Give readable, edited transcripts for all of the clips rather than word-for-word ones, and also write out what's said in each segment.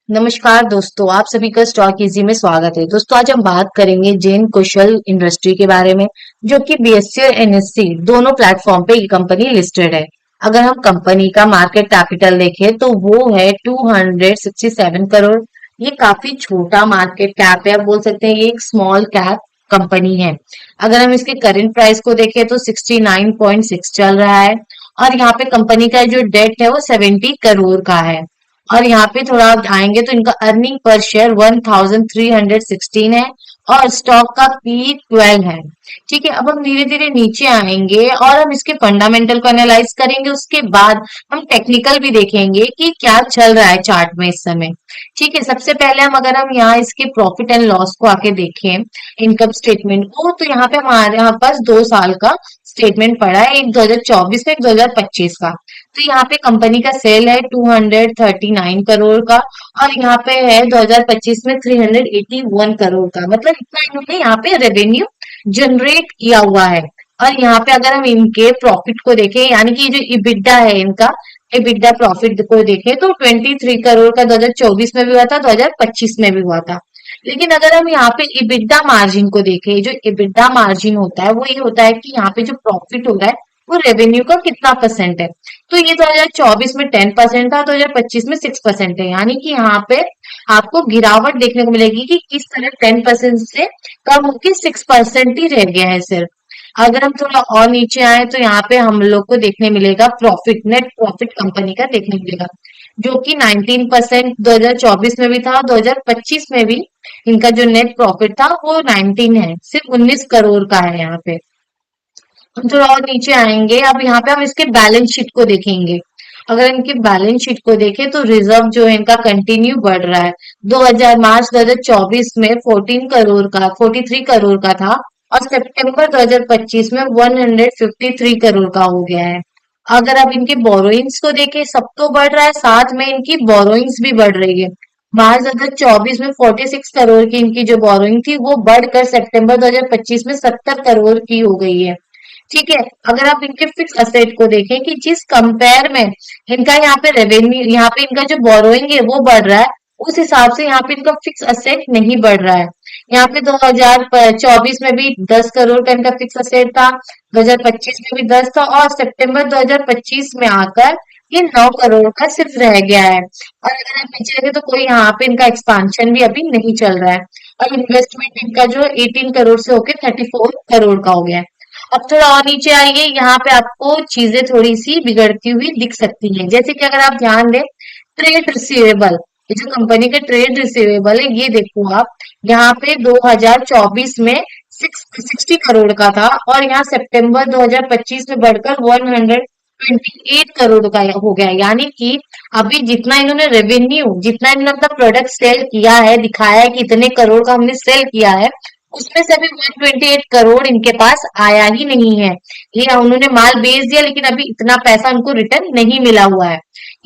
नमस्कार दोस्तों, आप सभी का स्टॉक इजी में स्वागत है। दोस्तों आज हम बात करेंगे जैन कुशल इंडस्ट्री के बारे में, जो कि बीएसई और एनएससी दोनों प्लेटफॉर्म पे ये कंपनी लिस्टेड है। अगर हम कंपनी का मार्केट कैपिटल देखें तो वो है 267 करोड़। ये काफी छोटा मार्केट कैप है, आप बोल सकते हैं ये एक स्मॉल कैप कंपनी है। अगर हम इसके करंट प्राइस को देखें तो 69.6 चल रहा है और यहाँ पे कंपनी का जो डेट है वो 70 करोड़ का है। और यहाँ पे थोड़ा आप आएंगे तो इनका अर्निंग पर शेयर 1316 है और स्टॉक का पी 12 है। ठीक है, अब हम धीरे धीरे नीचे आएंगे और हम इसके फंडामेंटल को एनालाइज करेंगे। उसके बाद हम टेक्निकल भी देखेंगे कि क्या चल रहा है चार्ट में इस समय। ठीक है, सबसे पहले अगर हम यहाँ इसके प्रॉफिट एंड लॉस को आके देखें, इनकम स्टेटमेंट को, तो यहाँ पे हमारे यहाँ पास 2 साल का स्टेटमेंट पड़ा है, एक 2024 का, एक 2025 का। तो यहाँ पे कंपनी का सेल है 239 करोड़ का और यहाँ पे है 2025 में 381 करोड़ का। मतलब इतना इन्होंने यहाँ पे रेवेन्यू जनरेट किया हुआ है। और यहाँ पे अगर हम इनके प्रॉफिट को देखें, यानी कि जो इबिडा है इनका, इबिडा प्रॉफिट को देखें तो 23 करोड़ का 2024 में भी हुआ था, 2025 में भी हुआ था। लेकिन अगर हम यहाँ पे इबिडा मार्जिन को देखें, जो इबिडा मार्जिन होता है वो ये होता है कि यहाँ पे जो प्रॉफिट हो रहा है वो रेवेन्यू का कितना परसेंट है। तो ये 2024 में 10% था, 2025 में 6% है। यानी कि यहाँ पे आपको गिरावट देखने को मिलेगी कि किस तरह 10% से कम होकर 6% ही रह गया है सिर्फ। अगर हम थोड़ा और नीचे आए तो यहाँ पे हम लोग को देखने मिलेगा प्रॉफिट, नेट प्रॉफिट कंपनी का देखने मिलेगा, जो कि 19% 2024 में भी था, 2025 में भी इनका जो नेट प्रॉफिट था वो 19 है, सिर्फ 19 करोड़ का है यहाँ पे। हम थोड़ा और नीचे आएंगे, अब यहाँ पे हम इसके बैलेंस शीट को देखेंगे। अगर इनके बैलेंस शीट को देखें तो रिजर्व जो है इनका कंटिन्यू बढ़ रहा है। 2000 मार्च 2024 में 14 करोड़ का 43 करोड़ का था और सितंबर 2025 में 153 करोड़ का हो गया है। अगर आप इनके बोरोइंग्स को देखें, सब तो बढ़ रहा है, साथ में इनकी बोरोइंग्स भी बढ़ रही है। मार्च 2024 में 46 करोड़ की इनकी जो बोरोइंग थी वो बढ़कर सितंबर 2025 में 70 करोड़ की हो गई है। ठीक है, अगर आप इनके फिक्स असेट को देखें कि जिस कंपेयर में इनका यहाँ पे रेवेन्यू, यहाँ पे इनका जो बोरोइंग है वो बढ़ रहा है, उस हिसाब से यहाँ पे इनका फिक्स असेट नहीं बढ़ रहा है। यहाँ पे 2024 में भी 10 करोड़ का इनका फिक्स असेट था, 2025 में भी 10 था और सितंबर 2025 में आकर ये 9 करोड़ का सिर्फ रह गया है। और अगर आप नीचे देखें तो कोई यहाँ पे इनका एक्सपांशन भी अभी नहीं चल रहा है। और इन्वेस्टमेंट इनका जो 18 करोड़ से होकर 34 करोड़ का हो गया है। अब थोड़ा और नीचे आइए, यहाँ पे आपको चीजें थोड़ी सी बिगड़ती हुई दिख सकती हैं। जैसे कि अगर आप ध्यान दें, ट्रेड रिसीवेबल, ये जो कंपनी के ट्रेड रिसीवेबल है ये देखो आप, यहाँ पे 2024 में 60 करोड़ का था और यहाँ सितंबर 2025 में बढ़कर 128 करोड़ का हो गया। यानी कि अभी जितना इन्होंने रेवेन्यू, जितना इन्होंने अपना प्रोडक्ट सेल किया है, दिखाया है कि इतने करोड़ का हमने सेल किया है, उसमें से अभी 128 करोड़ इनके पास आया ही नहीं है। ये उन्होंने माल बेच दिया लेकिन अभी इतना पैसा उनको रिटर्न नहीं मिला हुआ है।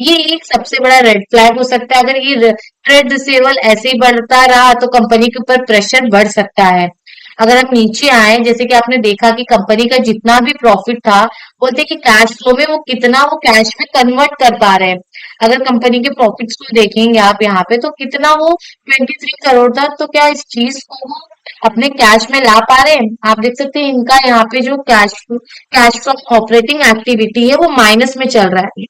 ये एक सबसे बड़ा रेड फ्लैग हो सकता है। अगर ये ट्रेड रिसीवेबल ऐसे ही बढ़ता रहा तो कंपनी के ऊपर प्रेशर बढ़ सकता है। अगर हम नीचे आए, जैसे कि आपने देखा कि कंपनी का जितना भी प्रॉफिट था, बोलते कि कैश फ्लो में वो कितना वो कैश में कन्वर्ट कर पा रहे हैं। अगर कंपनी के प्रॉफिट्स को देखेंगे आप यहाँ पे तो कितना वो 23 करोड़ था, तो क्या इस चीज को वो अपने कैश में ला पा रहे हैं? आप देख सकते हैं इनका यहाँ पे जो कैश फ्रॉम ऑपरेटिंग एक्टिविटी है वो माइनस में चल रहा है।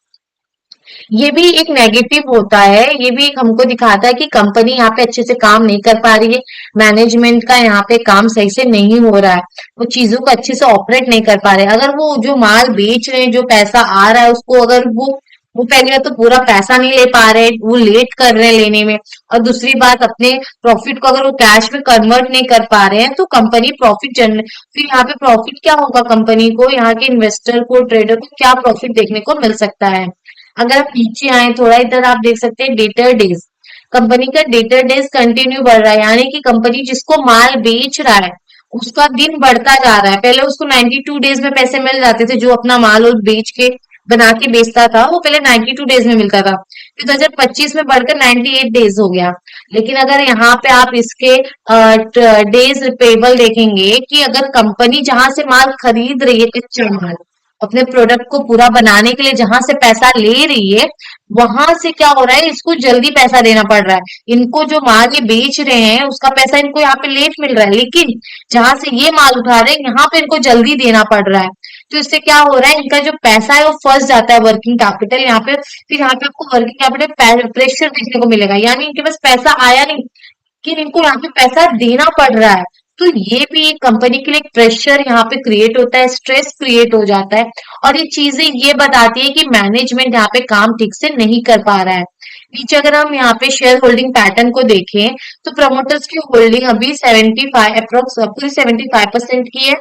ये भी एक नेगेटिव होता है, ये भी एक हमको दिखाता है कि कंपनी यहाँ पे अच्छे से काम नहीं कर पा रही है, मैनेजमेंट का यहाँ पे काम सही से नहीं हो रहा है, वो चीजों को अच्छे से ऑपरेट नहीं कर पा रहे। अगर वो जो माल बेच रहे हैं, जो पैसा आ रहा है उसको अगर वो पहली बात तो पूरा पैसा नहीं ले पा रहे, वो लेट कर रहे हैं लेने में, और दूसरी बात अपने प्रॉफिट को अगर वो कैश में कन्वर्ट नहीं कर पा रहे हैं तो कंपनी प्रॉफिट जनरेट, फिर यहाँ पे प्रॉफिट क्या होगा कंपनी को, यहाँ के इन्वेस्टर को, ट्रेडर को क्या प्रॉफिट देखने को मिल सकता है। अगर आप नीचे आए थोड़ा, इधर आप देख सकते हैं डेटर डेज, कंपनी का डेटर डेज कंटिन्यू बढ़ रहा है। यानी कि कंपनी जिसको माल बेच रहा है उसका दिन बढ़ता जा रहा है। पहले उसको 92 डेज में पैसे मिल जाते थे, जो अपना माल और बेच के बना के बेचता था वो पहले 92 डेज में मिलता था, फिर 2025 में बढ़कर 98 डेज हो गया। लेकिन अगर यहाँ पे आप इसके डेज पेबल देखेंगे कि अगर कंपनी जहां से माल खरीद रही है, कच्चा माल, अपने प्रोडक्ट को पूरा बनाने के लिए जहां से पैसा ले रही है, वहां से क्या हो रहा है, इसको जल्दी पैसा देना पड़ रहा है। इनको जो माल ये बेच रहे हैं उसका पैसा इनको यहाँ पे लेट मिल रहा है, लेकिन जहां से ये माल उठा रहे हैं यहाँ पे इनको जल्दी देना पड़ रहा है। तो इससे क्या हो रहा है, इनका जो पैसा है वो फंस जाता है वर्किंग कैपिटल यहाँ पे। फिर यहाँ पे आपको वर्किंग कैपिटल प्रेशर देखने को मिलेगा, यानी इनके पास पैसा आया नहीं, लेकिन इनको यहाँ पे पैसा देना पड़ रहा है। तो ये भी एक कंपनी के लिए एक प्रेशर यहाँ पे क्रिएट होता है, स्ट्रेस क्रिएट हो जाता है। और ये चीजें ये बताती है कि मैनेजमेंट यहाँ पे काम ठीक से नहीं कर पा रहा है। नीचे अगर हम यहाँ पे शेयर होल्डिंग पैटर्न को देखें, तो प्रमोटर्स की होल्डिंग अभी 75 अप्रोक्स पूरी 75% की है।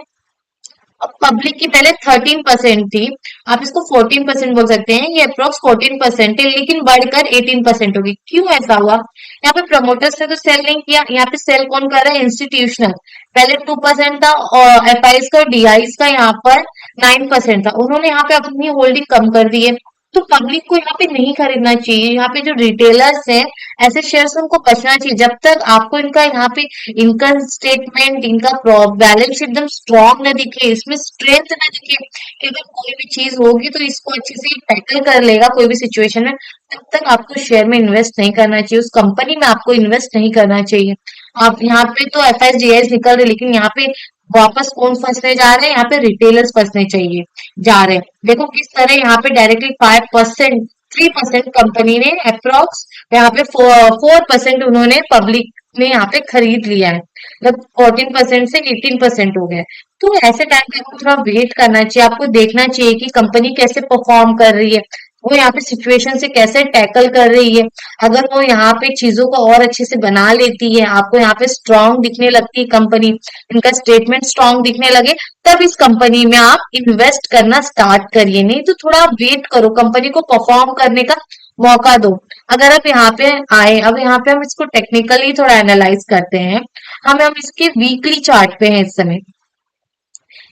अब पब्लिक की पहले 13% थी, आप इसको 14% बोल सकते हैं, ये अप्रोक्स 14% है, लेकिन बढ़कर 18% होगी। क्यों ऐसा हुआ? यहाँ पे प्रमोटर्स ने तो सेल नहीं किया, यहाँ पे सेल कौन कर रहा है? इंस्टीट्यूशनल। पहले 2% था और एफआईज का, डीआईज का यहाँ पर 9% था, उन्होंने यहाँ पे अपनी होल्डिंग कम कर दी है। तो पब्लिक को यहाँ पे नहीं खरीदना चाहिए। यहाँ पे जो रिटेलर्स हैं, ऐसे शेयर से उनको बचना चाहिए। जब तक आपको इनका यहाँ पे इनकम स्टेटमेंट, इनका बैलेंस शीट एकदम स्ट्रॉन्ग न दिखे, इसमें स्ट्रेंथ न दिखे कि अगर कोई भी चीज होगी तो इसको अच्छे से टैकल कर लेगा कोई भी सिचुएशन में, तब तक आपको शेयर में इन्वेस्ट नहीं करना चाहिए, उस कंपनी में आपको इन्वेस्ट नहीं करना चाहिए। आप यहाँ पे तो एफ एस डी एस निकल रहे, लेकिन यहाँ पे वापस कौन फंसने जा रहे हैं? यहाँ पे रिटेलर्स फंसने चाहिए जा रहे हैं। देखो किस तरह यहाँ पे डायरेक्टली 5%, 3% कंपनी ने अप्रोक्स, यहाँ पे 4% उन्होंने पब्लिक ने यहाँ पे खरीद लिया है, मतलब 14% से 18% हो गया। तो ऐसे टाइम पे आपको थोड़ा वेट करना चाहिए, आपको देखना चाहिए कि कंपनी कैसे परफॉर्म कर रही है, वो यहाँ पे सिचुएशन से कैसे टैकल कर रही है। अगर वो यहाँ पे चीजों को और अच्छे से बना लेती है, आपको यहाँ पे स्ट्रांग दिखने लगती है कंपनी, इनका स्टेटमेंट स्ट्रांग दिखने लगे, तब इस कंपनी में आप इन्वेस्ट करना स्टार्ट करिए। नहीं तो थोड़ा वेट करो, कंपनी को परफॉर्म करने का मौका दो। अगर आप यहाँ पे आए, अब यहाँ पे हम इसको टेक्निकली थोड़ा एनालाइज करते हैं। हम इसके वीकली चार्ट पे हैं इस समय।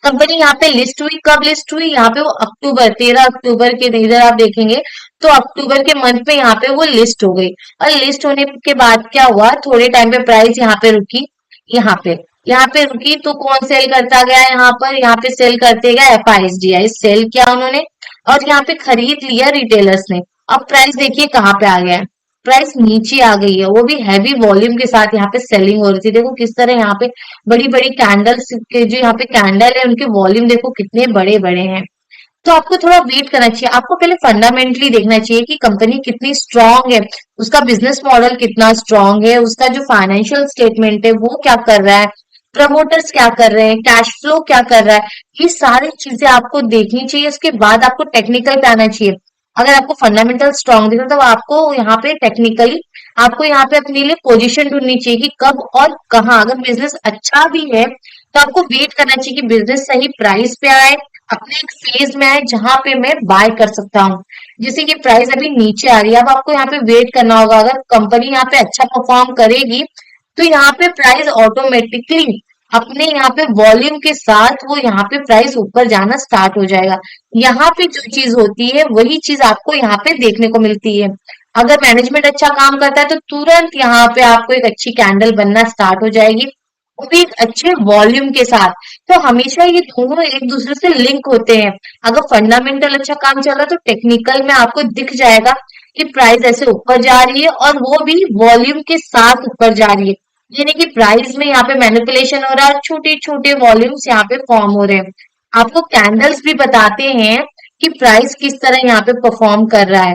कंपनी यहाँ पे लिस्ट हुई, कब लिस्ट हुई? यहाँ पे वो अक्टूबर, 13 अक्टूबर के, इधर आप देखेंगे तो अक्टूबर के मंथ में यहाँ पे वो लिस्ट हो गई। और लिस्ट होने के बाद क्या हुआ, थोड़े टाइम पे प्राइस यहाँ पे रुकी, यहाँ पे रुकी, तो कौन सेल करता गया? यहाँ पे सेल करते गया F I S D I, sale किया उन्होंने और यहाँ पे खरीद लिया रिटेलर्स ने। अब प्राइस देखिए कहाँ पे आ गया है, प्राइस नीचे आ गई है, वो भी हैवी वॉल्यूम के साथ यहाँ पे सेलिंग हो रही थी। देखो किस तरह यहाँ पे बड़ी बड़ी कैंडल्स के, जो यहाँ पे कैंडल है उनके वॉल्यूम देखो कितने बड़े बड़े हैं। तो आपको थोड़ा वेट करना चाहिए, आपको पहले फंडामेंटली देखना चाहिए कि कंपनी कितनी स्ट्रांग है, उसका बिजनेस मॉडल कितना स्ट्रांग है, उसका जो फाइनेंशियल स्टेटमेंट है वो क्या कर रहा है, प्रमोटर्स क्या कर रहे हैं, कैश फ्लो क्या कर रहा है, ये सारी चीजें आपको देखनी चाहिए। उसके बाद आपको टेक्निकल पे आना चाहिए। अगर आपको फंडामेंटल स्ट्रांग दिख रहा है तो आपको यहाँ पे टेक्निकली, आपको यहाँ पे अपने लिए पोजीशन ढूंढनी चाहिए कि कब और कहाँ। अगर बिजनेस अच्छा भी है तो आपको वेट करना चाहिए कि बिजनेस सही प्राइस पे आए, अपने एक फेज में आए जहां पे मैं बाय कर सकता हूँ। जैसे कि प्राइस अभी नीचे आ रही है, अब आपको यहाँ पे वेट करना होगा। अगर कंपनी यहाँ पे अच्छा परफॉर्म करेगी तो यहाँ पे प्राइस ऑटोमेटिकली अपने यहाँ पे वॉल्यूम के साथ वो यहाँ पे प्राइस ऊपर जाना स्टार्ट हो जाएगा। यहाँ पे जो चीज होती है वही चीज आपको यहाँ पे देखने को मिलती है। अगर मैनेजमेंट अच्छा काम करता है तो तुरंत यहाँ पे आपको एक अच्छी कैंडल बनना स्टार्ट हो जाएगी, वो भी एक अच्छे वॉल्यूम के साथ। तो हमेशा ये दोनों एक दूसरे से लिंक होते हैं। अगर फंडामेंटल अच्छा काम चल रहा है तो टेक्निकल में आपको दिख जाएगा कि प्राइस ऐसे ऊपर जा रही है और वो भी वॉल्यूम के साथ ऊपर जा रही है, यानी कि प्राइस में यहाँ पे मैनिपुलेशन हो रहा है, छोटे छोटे वॉल्यूम्स यहाँ पे फॉर्म हो रहे हैं। आपको कैंडल्स भी बताते हैं कि प्राइस किस तरह यहाँ पे परफॉर्म कर रहा है।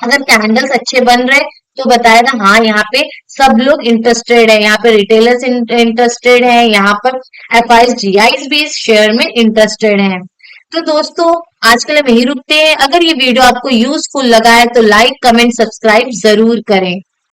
अगर कैंडल्स अच्छे बन रहे तो बताएगा हाँ यहाँ पे सब लोग इंटरेस्टेड है, यहाँ पे रिटेलर्स इंटरेस्टेड है, यहाँ पर एफ आई जी आई भी इस शेयर में इंटरेस्टेड है। तो दोस्तों आज के लिए वही रुकते हैं। अगर ये वीडियो आपको यूजफुल लगा है तो लाइक, कमेंट, सब्सक्राइब जरूर करें।